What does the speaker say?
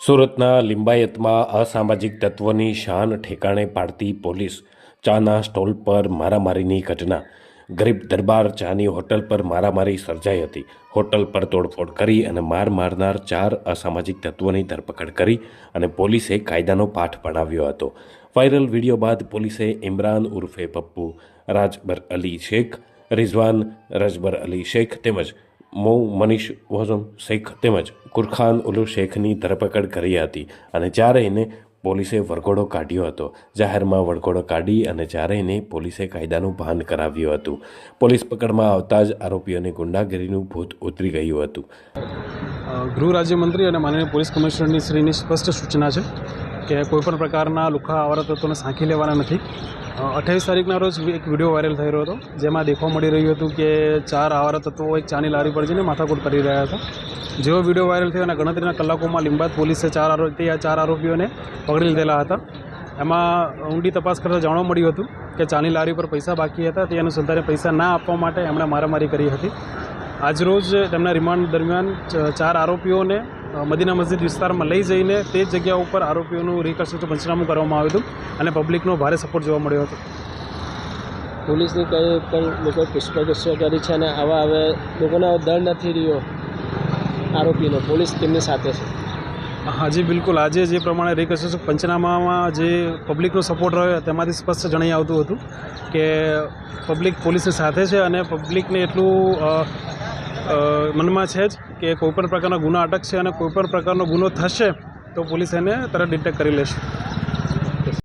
સુરતના લિંબાયતમાં અસામાજિક તત્વોની શાન ઠેકાણે પાડતી પોલીસ, ચાના સ્ટોલ પર મારામારીની ઘટના. ગરીબ દરબાર ચાની હોટલ પર મારામારી સર્જાઈ હતી. હોટલ પર તોડફોડ કરી અને માર મારનાર 4 અસામાજિક તત્વોની ધરપકડ કરી અને પોલીસે કાયદાનો પાઠ ભણાવ્યો હતો. વાયરલ વિડીયો બાદ પોલીસે ઇમરાન ઉર્ફે પપ્પુ, રાજબર અલી શેખ, રિઝવાન રજબર અલી શેખ તેમજ મૌ મનીષ વઝમ શેખ તેમજ કુરખાન ઉલુ શેખની ધરપકડ કરી હતી અને ચારેયને પોલીસે વરઘોડો કાઢ્યો હતો. જાહેરમાં વરઘોડો કાઢી અને ચારેયને પોલીસે કાયદાનું ભાન કરાવ્યું હતું. પોલીસ પકડમાં આવતા જ આરોપીઓને ગુંડાગીરીનું ભૂત ઉતરી ગયું હતું. ગૃહ રાજ્યમંત્રી અને માનનીય પોલીસ કમિશનરની શ્રીની સ્પષ્ટ સૂચના છે કે કોઈપણ પ્રકારના લુખ્ખા આવારા તત્વોને સાંખી લેવાના નથી. 28 તારીખના રોજ એક વિડીયો વાયરલ થઈ રહ્યો હતો, જેમાં દેખવા મળી રહ્યું હતું કે 4 આવારા તત્વો એક ચાની લારી પર જઈને માથાકૂટ કરી રહ્યા હતા. જેવો વિડીયો વાયરલ થયો અને ગણતરીના કલાકોમાં લિંબાયત પોલીસે 4 આરોપીઓને પકડી લીધેલા હતા. એમાં ઊંડી તપાસ કરતાં જાણવા મળ્યું હતું કે ચાની લારી પર પૈસા બાકી હતા. તે અનુસંધાને પૈસા ના આપવા માટે એમણે મારામારી કરી હતી. આજરોજ તેમના રિમાન્ડ દરમિયાન 4 આરોપીઓને મદીના મસ્જિદ વિસ્તારમાં લઈ જઈને તે જ જગ્યા ઉપર આરોપીઓનું રિકન્સ્ટ્રક્શન પંચનામું કરવામાં આવ્યું હતું અને પબ્લિકનો ભારે સપોર્ટ જોવા મળ્યો હતો. પોલીસની કંઈ પણ લોકો પુષ્પગુચ્છ કરી છે અને આવા હવે લોકોને દંડ નથી રહ્યો આરોપીનો. પોલીસ તેમની સાથે છે. હાજી બિલકુલ. આજે જે પ્રમાણે રિકન્સ્ટ્રક્શન પંચનામામાં જે પબ્લિકનો સપોર્ટ રહ્યો તેમાંથી સ્પષ્ટ જણાઈ આવતું હતું કે પબ્લિક પોલીસની સાથે છે અને પબ્લિકને એટલું મનમાં છે જ કે કોઈપણ પ્રકારના ગુના અટકશે અને કોઈપણ પ્રકારનો ગુનો થશે તો પોલીસ એને તરત ડિટેક્ટ કરી લેશે.